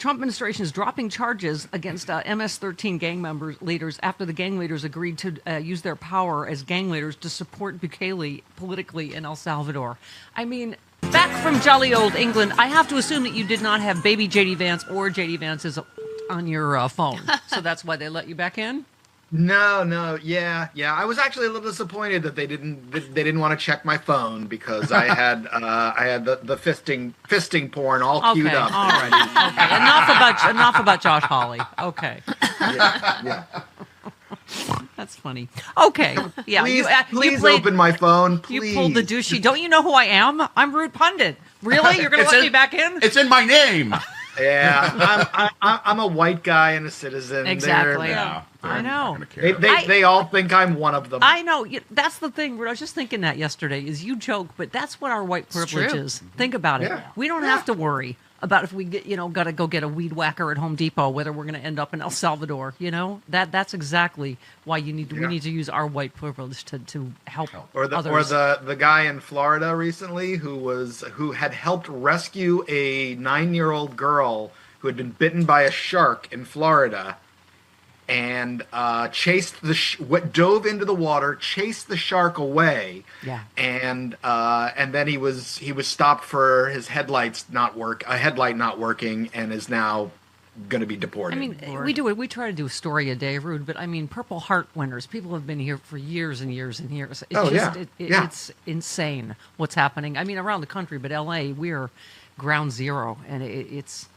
Trump administration is dropping charges against MS-13 gang leaders after the gang leaders agreed to use their power as gang leaders to support Bukele politically in El Salvador. I mean, back from jolly old England, I have to assume that you did not have baby J.D. Vance or J.D. Vance's on your phone. So that's why they let you back in? No, yeah. I was actually a little disappointed that they didn't want to check my phone because I had the fisting porn all queued up. All right. Okay. Enough about Josh Hawley. Okay. Yeah. That's funny. Okay. Yeah. Please open my phone. Please. You pulled the douchey. Don't you know who I am? I'm Rude Pundit. Really? You're going to let me back in? It's in my name. Yeah, I'm a white guy and a citizen. Exactly. I know. They all think I'm one of them. I know. That's the thing. I was just thinking that yesterday. Is you joke, but that's what our white privilege is. Think about it. Yeah. We don't have to worry about if we got to go get a weed whacker at Home Depot, whether we're going to end up in El Salvador. That's exactly why we need to use our white privilege to help others. Or the guy in Florida recently who had helped rescue a 9-year-old girl who had been bitten by a shark in Florida, and chased dove into the water, chased the shark away. Yeah. And then he was stopped for his headlight not working, and is now going to be deported. I mean, we try to do a story a day, Rude, but I mean, Purple Heart winners, people have been here for years and years and years. It's insane what's happening. I mean, around the country, but LA, we're ground zero, and it's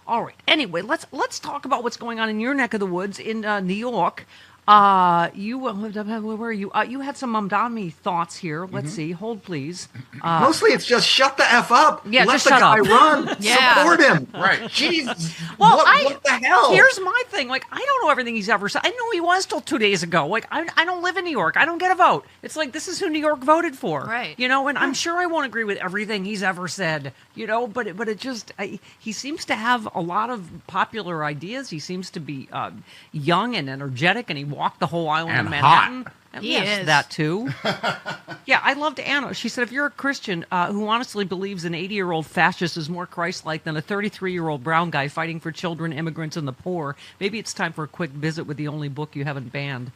all right. Anyway, let's talk about what's going on in your neck of the woods in New York. Where were you? You had some Mamdani thoughts here. Let's see. Hold, please. Mostly it's just shut the F up. Yeah, let just the shut guy up. run. Yeah. Support him. Right. Jeez. Well, what the hell? Here's my thing. Like, I don't know everything he's ever said. I know he was till 2 days ago. Like, I don't live in New York. I don't get a vote. It's like, this is who New York voted for. Right. And I'm sure I won't agree with everything he's ever said, but it just, he seems to have a lot of popular ideas. He seems to be young and energetic, and he walked the whole island and of Manhattan. hot. He Yes, is. that too. Yeah, I loved Anna. She said, if you're a Christian who honestly believes an 80-year-old fascist is more Christ-like than a 33-year-old brown guy fighting for children, immigrants, and the poor, maybe it's time for a quick visit with the only book you haven't banned.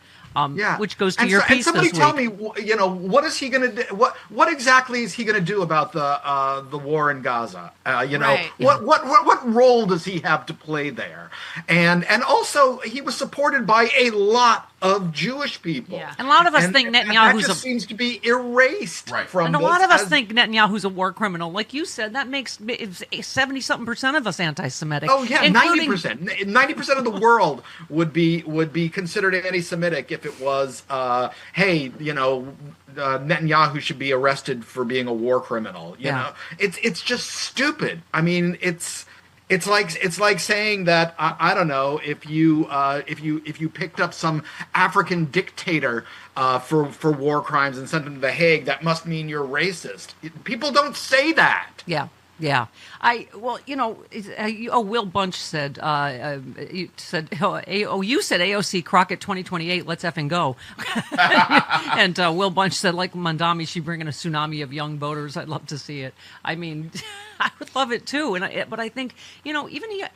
Which goes to your piece and somebody this tell week. me, what is he going to do? What exactly is he going to do about the war in Gaza? Right. What role does he have to play there? And also, he was supported by a lot of Jewish people. Yeah. And a lot of us think Netanyahu's that just seems to be erased from And a this lot of us as- think Netanyahu's a war criminal. Like you said, that makes 70-something% of us anti-Semitic. Oh yeah, including 90%. 90% of the world would be considered anti-Semitic if it was, Netanyahu should be arrested for being a war criminal. You know, it's just stupid. I mean, it's like saying that I don't know, if you picked up some African dictator for war crimes and sent him to The Hague, that must mean you're racist. People don't say that. Yeah. Will Bunch said, you said AOC Crockett 2028, let's effing go. And Will Bunch said, like Mandami, she bringing a tsunami of young voters. I'd love to see it. I mean, I would love it too. But I think, even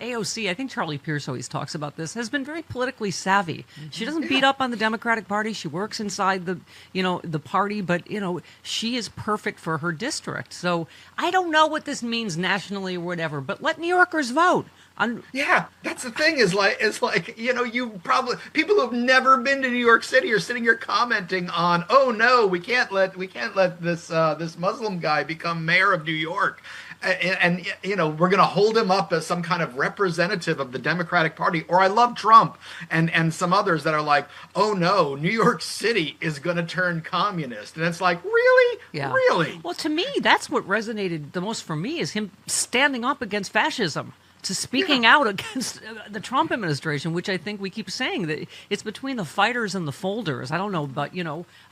AOC, I think Charlie Pierce always talks about this, has been very politically savvy. She doesn't beat up on the Democratic Party. She works inside the party, but she is perfect for her district. So I don't know what this means nationally or whatever, but let New Yorkers vote. Yeah, that's the thing. You probably, people who have never been to New York City are sitting here commenting on, oh no, we can't let this Muslim guy become mayor of New York. And we're going to hold him up as some kind of representative of the Democratic Party. Or I love Trump and some others that are like, oh no, New York City is going to turn communist. And it's like, really? Yeah. Really? Well, to me, that's what resonated the most for me, is him standing up against fascism, to speaking out against the Trump administration, which I think we keep saying that it's between the fighters and the folders. I don't know, but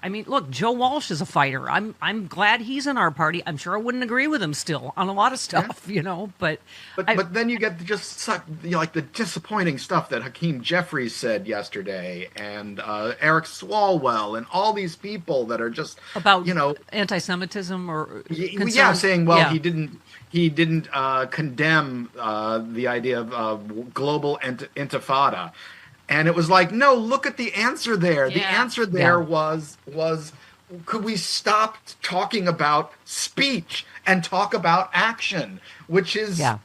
I mean, look, Joe Walsh is a fighter. I'm glad he's in our party. I'm sure I wouldn't agree with him still on a lot of stuff, but then you get just like the disappointing stuff that Hakeem Jeffries said yesterday, and Eric Swalwell, and all these people that are just about anti-Semitism or saying, well, yeah. he didn't he didn't condemn the idea of global intifada. And it was like, no, look at the answer there. The answer there was could we stop talking about speech and talk about action, which is, I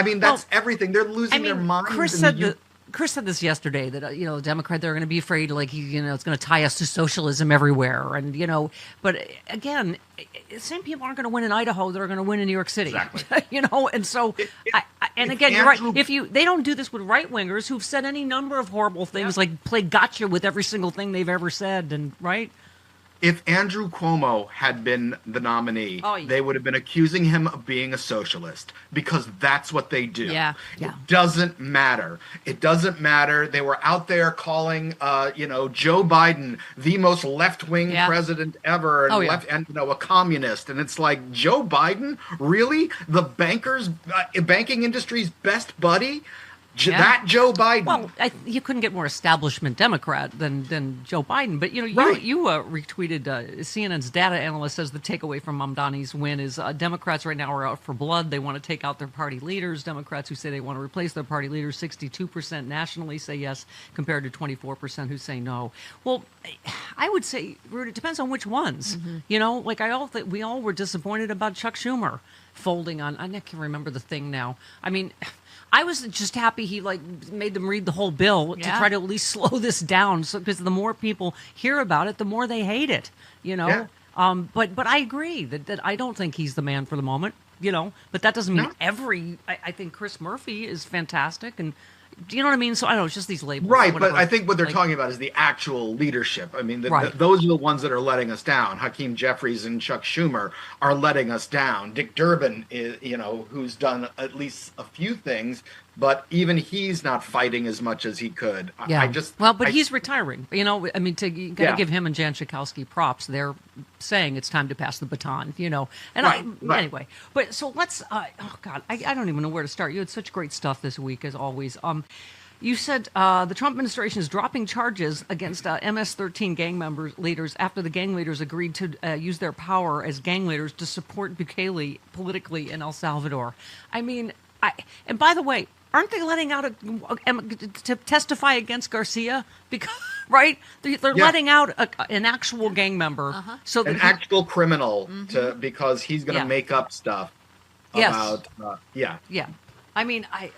mean, that's everything. They're losing their minds. Chris said this yesterday that the Democrat, they're going to be afraid it's going to tie us to socialism everywhere, and but again, same people aren't going to win in Idaho; they're going to win in New York City. Exactly. And so, and again, you're right. They don't do this with right wingers who've said any number of horrible things, like play gotcha with every single thing they've ever said, and right. If Andrew Cuomo had been the nominee, they would have been accusing him of being a socialist, because that's what they do. It doesn't matter. It doesn't matter. They were out there calling, Joe Biden the most left-wing president ever, and a communist. And it's like, Joe Biden, really, the banking industry's best buddy? That Joe Biden. Well, you couldn't get more establishment Democrat than Joe Biden. But you retweeted CNN's data analyst says the takeaway from Mamdani's win is Democrats right now are out for blood. They want to take out their party leaders. Democrats who say they want to replace their party leaders, 62% nationally say yes, compared to 24% who say no. Well, I would say, Ruud, it depends on which ones. Mm-hmm. We all were disappointed about Chuck Schumer folding on. I can't remember the thing now. I mean, I was just happy he made them read the whole bill to try to at least slow this down. So because the more people hear about it, the more they hate it. But I agree that I don't think he's the man for the moment. But that doesn't mean I think Chris Murphy is fantastic, and do you know what I mean? So I don't know, it's just these labels. Right, but I think what they're talking about is the actual leadership. I mean, those are the ones that are letting us down. Hakeem Jeffries and Chuck Schumer are letting us down. Dick Durbin is, who's done at least a few things, but even he's not fighting as much as he could. Yeah. He's retiring. You got to give him and Jan Schakowsky props. They're saying it's time to pass the baton. Anyway. But so let's. I don't even know where to start. You had such great stuff this week, as always. You said the Trump administration is dropping charges against MS-13 gang leaders after the gang leaders agreed to use their power as gang leaders to support Bukele politically in El Salvador. I mean, and by the way, aren't they letting out to testify against Garcia? Because they're letting out an actual gang member, so that actual criminal because he's going to make up stuff about I mean, I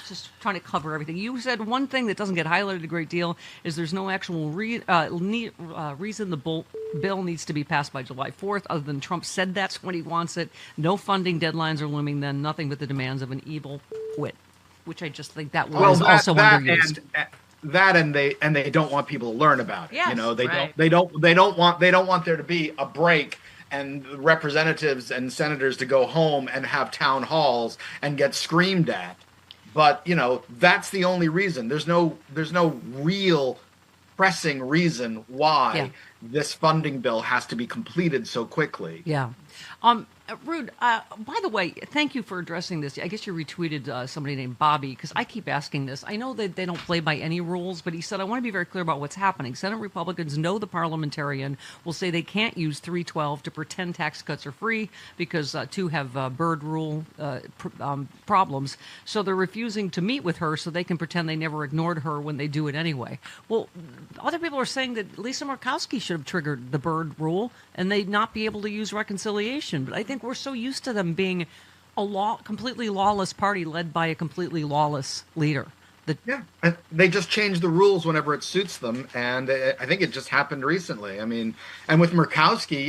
just trying to cover everything. You said one thing that doesn't get highlighted a great deal is there's no actual reason the bill needs to be passed by July 4th, other than Trump said that's when he wants it. No funding deadlines are looming then, nothing but the demands of an evil wit, which I just think that was also underused. And they don't want people to learn about it. Yes, they don't want there to be a break and representatives and senators to go home and have town halls and get screamed at. But, that's the only reason. There's no real pressing reason why this funding bill has to be completed so quickly. Yeah. Ruud, by the way, thank you for addressing this. I guess you retweeted somebody named Bobby, because I keep asking this. I know that they don't play by any rules, but he said, I want to be very clear about what's happening. Senate Republicans know the parliamentarian will say they can't use 312 to pretend tax cuts are free because two have bird rule problems. So they're refusing to meet with her so they can pretend they never ignored her when they do it anyway. Well, other people are saying that Lisa Murkowski should have triggered the bird rule and they'd not be able to use reconciliation. But I think we're so used to them being a completely lawless party led by a completely lawless leader. They just change the rules whenever it suits them, and I think it just happened recently. I mean, and with Murkowski,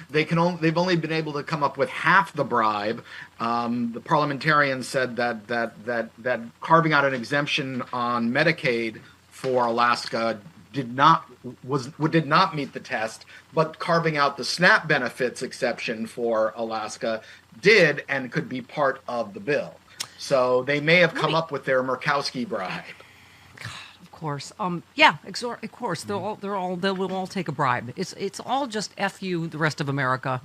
they've only been able to come up with half the bribe. The parliamentarians said that carving out an exemption on Medicaid for Alaska did not meet the test, but carving out the SNAP benefits exception for Alaska did and could be part of the bill. So they may have come up with their Murkowski bribe. God, of course. Of course. They will all take a bribe. It's all just F you, the rest of America,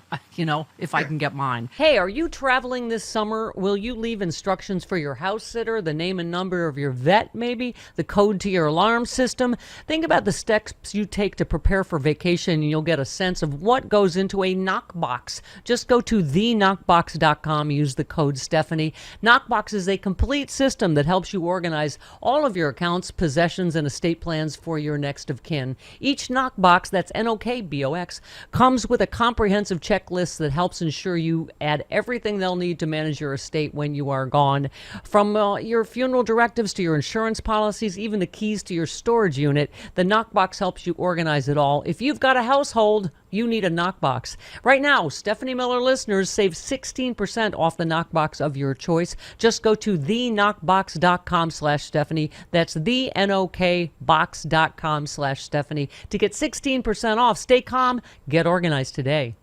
if I can get mine. Hey, are you traveling this summer? Will you leave instructions for your house sitter, the name and number of your vet, maybe, the code to your alarm system? Think about the steps you take to prepare for vacation, and you'll get a sense of what goes into a knockbox. Just go to theknockbox.com, use the code Stephanie. Knockbox is a complete system that helps you organize all of your accounts, possessions, and estate plans for your next of kin. Each knockbox, that's Knockbox, comes with a comprehensive checklist that helps ensure you add everything they'll need to manage your estate when you are gone. From your funeral directives to your insurance policies, even the keys to your storage unit, the Knockbox helps you organize it all. If you've got a household, you need a Knockbox. Right now, Stephanie Miller listeners save 16% off the Knockbox of your choice. Just go to theknockbox.com/Stephanie. That's theknockbox.com/Stephanie to get 16% off. Stay calm, get organized today.